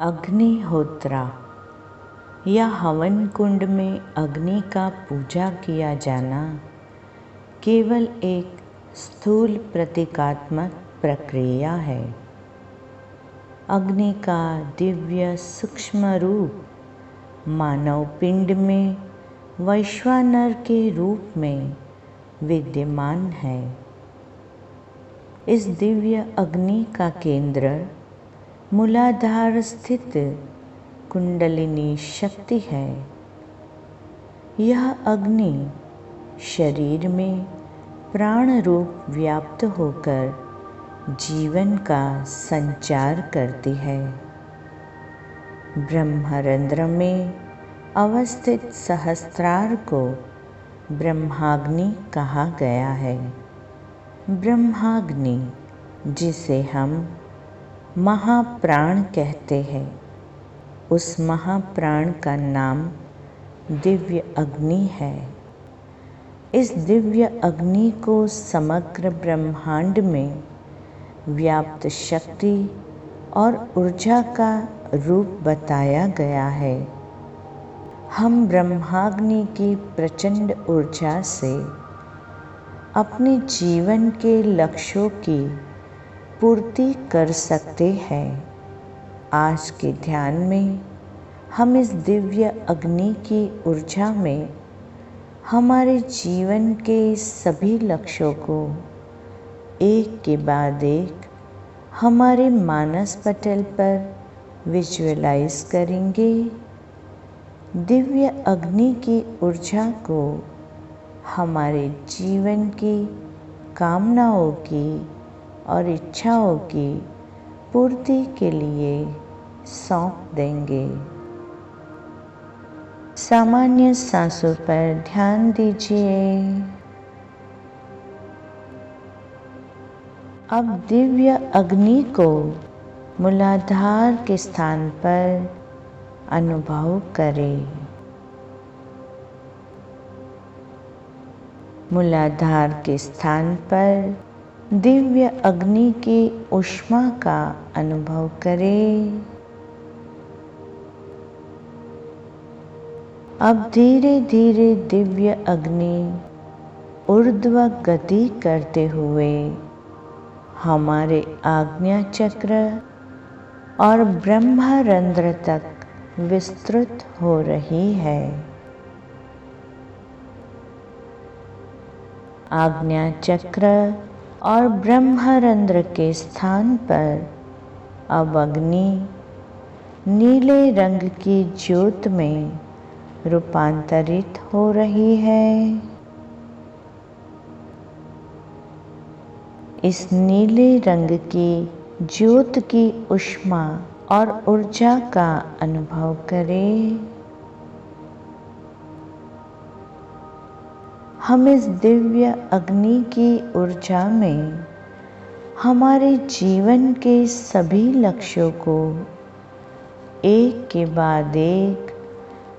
अग्निहोत्रा या हवन कुंड में अग्नि का पूजा किया जाना केवल एक स्थूल प्रतीकात्मक प्रक्रिया है। अग्नि का दिव्य सूक्ष्म रूप मानव पिंड में वैश्वानर के रूप में विद्यमान है। इस दिव्य अग्नि का केंद्र मूलाधार स्थित कुंडलिनी शक्ति है। यह अग्नि शरीर में प्राण रूप व्याप्त होकर जीवन का संचार करती है। ब्रह्मरंध्र में अवस्थित सहस्त्रार को ब्रह्माग्नि कहा गया है। ब्रह्माग्नि, जिसे हम महाप्राण कहते हैं, उस महाप्राण का नाम दिव्य अग्नि है। इस दिव्य अग्नि को समग्र ब्रह्मांड में व्याप्त शक्ति और ऊर्जा का रूप बताया गया है। हम ब्रह्माग्नि की प्रचंड ऊर्जा से अपने जीवन के लक्ष्यों की पूर्ति कर सकते हैं। आज के ध्यान में हम इस दिव्य अग्नि की ऊर्जा में हमारे जीवन के सभी लक्ष्यों को एक के बाद एक हमारे मानस पटल पर विजुअलाइज करेंगे। दिव्य अग्नि की ऊर्जा को हमारे जीवन की कामनाओं की और इच्छाओं की पूर्ति के लिए सौंप देंगे। सामान्य सांसों पर ध्यान दीजिए। अब दिव्य अग्नि को मूलाधार के स्थान पर अनुभव करें। मूलाधार के स्थान पर दिव्य अग्नि की ऊष्मा का अनुभव करें। अब धीरे धीरे दिव्य अग्नि ऊर्ध्व गति करते हुए हमारे आज्ञा चक्र और ब्रह्मरंध्र तक विस्तृत हो रही है। आज्ञा चक्र और ब्रह्मरंध्र के स्थान पर अब अग्नि नीले रंग की ज्योत में रूपांतरित हो रही है। इस नीले रंग की ज्योत की ऊष्मा और ऊर्जा का अनुभव करें। हम इस दिव्य अग्नि की ऊर्जा में हमारे जीवन के सभी लक्ष्यों को एक के बाद एक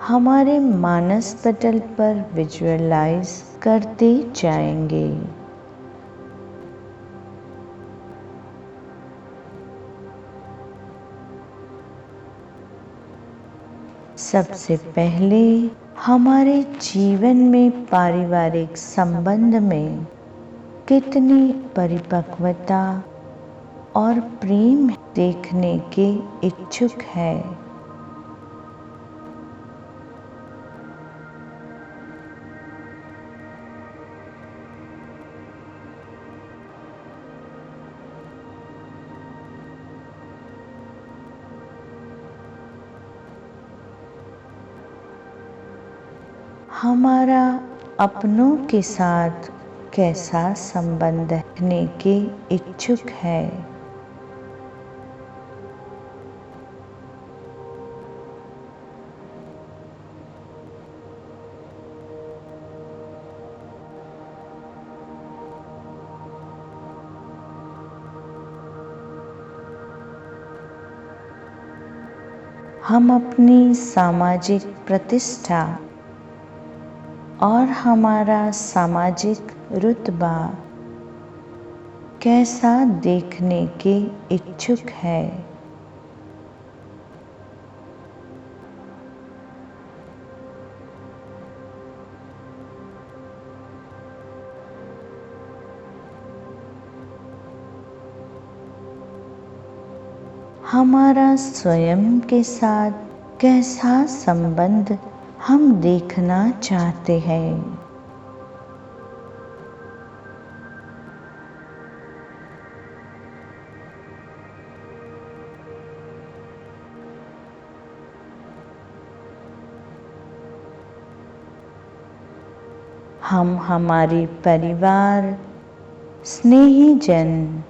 हमारे मानस पटल पर विजुअलाइज करते जाएंगे। सबसे पहले हमारे जीवन में पारिवारिक संबंध में कितनी परिपक्वता और प्रेम देखने के इच्छुक है। हमारा अपनों के साथ कैसा संबंध रखने के इच्छुक है। हम अपनी सामाजिक प्रतिष्ठा और हमारा सामाजिक रुतबा कैसा देखने के इच्छुक है। हमारा स्वयं के साथ कैसा संबंध हम देखना चाहते हैं। हम हमारे परिवार, स्नेहीजन,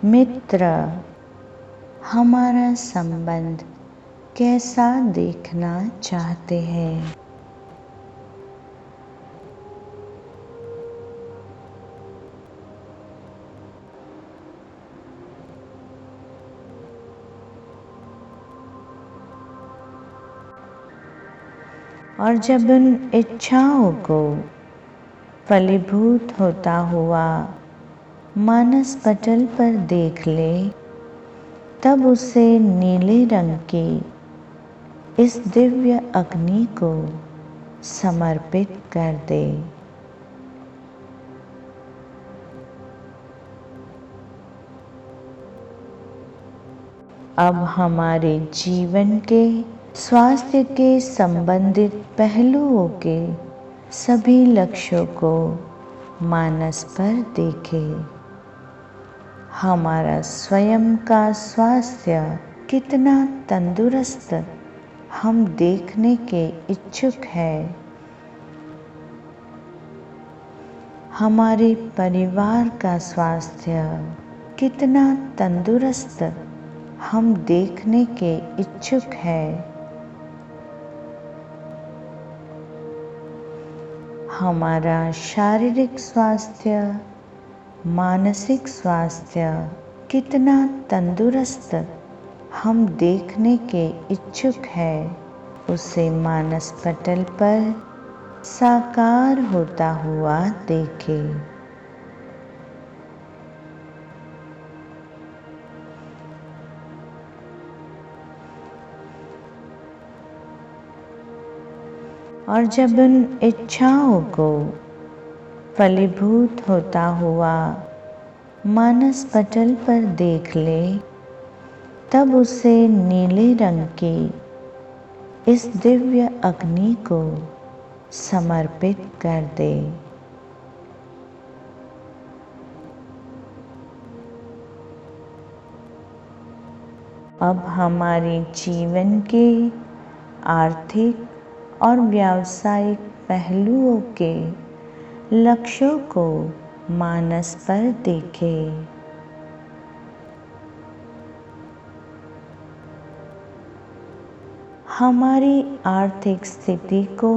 मित्र, हमारा संबंध कैसा देखना चाहते हैं। और जब उन इच्छाओं को फलीभूत होता हुआ मानस पटल पर देख ले, तब उसे नीले रंग की इस दिव्य अग्नि को समर्पित कर दे। अब हमारे जीवन के स्वास्थ्य के संबंधित पहलुओं के सभी लक्ष्यों को मानस पर देखें। हमारा स्वयं का स्वास्थ्य कितना तंदुरुस्त हम देखने के इच्छुक हैं। हमारे परिवार का स्वास्थ्य कितना तंदुरुस्त हम देखने के इच्छुक हैं। हमारा शारीरिक स्वास्थ्य, मानसिक स्वास्थ्य कितना तंदुरुस्त हम देखने के इच्छुक हैं, उसे मानस पटल पर साकार होता हुआ देखें। और जब उन इच्छाओं को फलीभूत होता हुआ मानस पटल पर देख ले, तब उसे नीले रंग की इस दिव्य अग्नि को समर्पित कर दे। अब हमारे जीवन के आर्थिक और व्यावसायिक पहलुओं के लक्ष्यों को मानस पर देखें। हमारी आर्थिक स्थिति को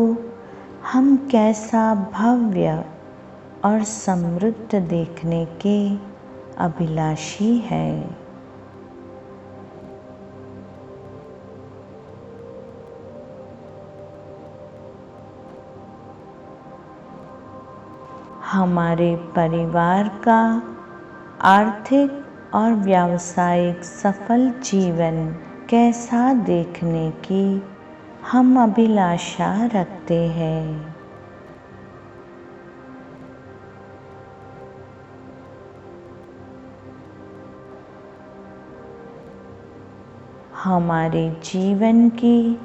हम कैसा भव्य और समृद्ध देखने के अभिलाषी हैं। हमारे परिवार का आर्थिक और व्यावसायिक सफल जीवन कैसा देखने की हम अभिलाषा रखते हैं। हमारे जीवन की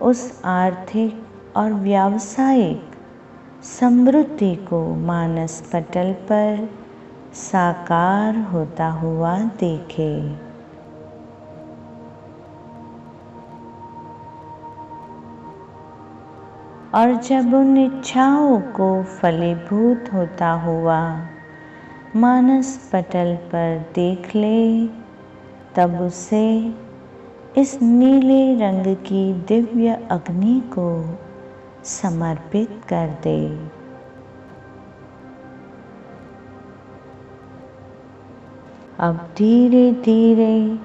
उस आर्थिक और व्यावसायिक समृद्धि को मानस पटल पर साकार होता हुआ देखें। और जब उन इच्छाओं को फलीभूत होता हुआ मानस पटल पर देख ले, तब उसे इस नीले रंग की दिव्य अग्नि को समर्पित कर दे। अब धीरे धीरे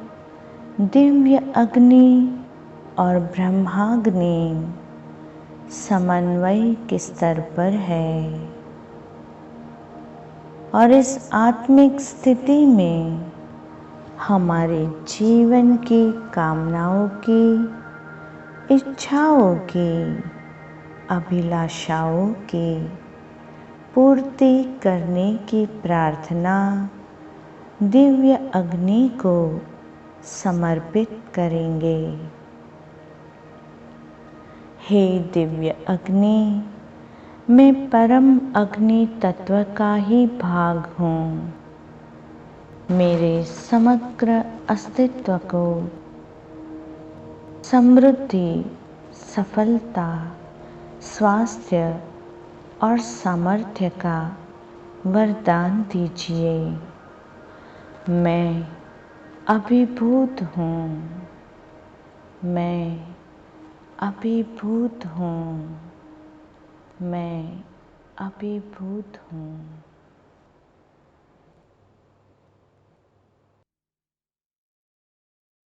दिव्य अग्नि और ब्रह्माग्नि समन्वय के स्तर पर है। और इस आत्मिक स्थिति में हमारे जीवन की कामनाओं की, इच्छाओं की, अभिलाषाओं की पूर्ति करने की प्रार्थना दिव्य अग्नि को समर्पित करेंगे। हे दिव्य अग्नि, मैं परम अग्नि तत्व का ही भाग हूँ। मेरे समग्र अस्तित्व को समृद्धि, सफलता, स्वास्थ्य और सामर्थ्य का वरदान दीजिए। मैं अभिभूत हूँ। मैं अभिभूत हूँ। मैं अभिभूत हूँ।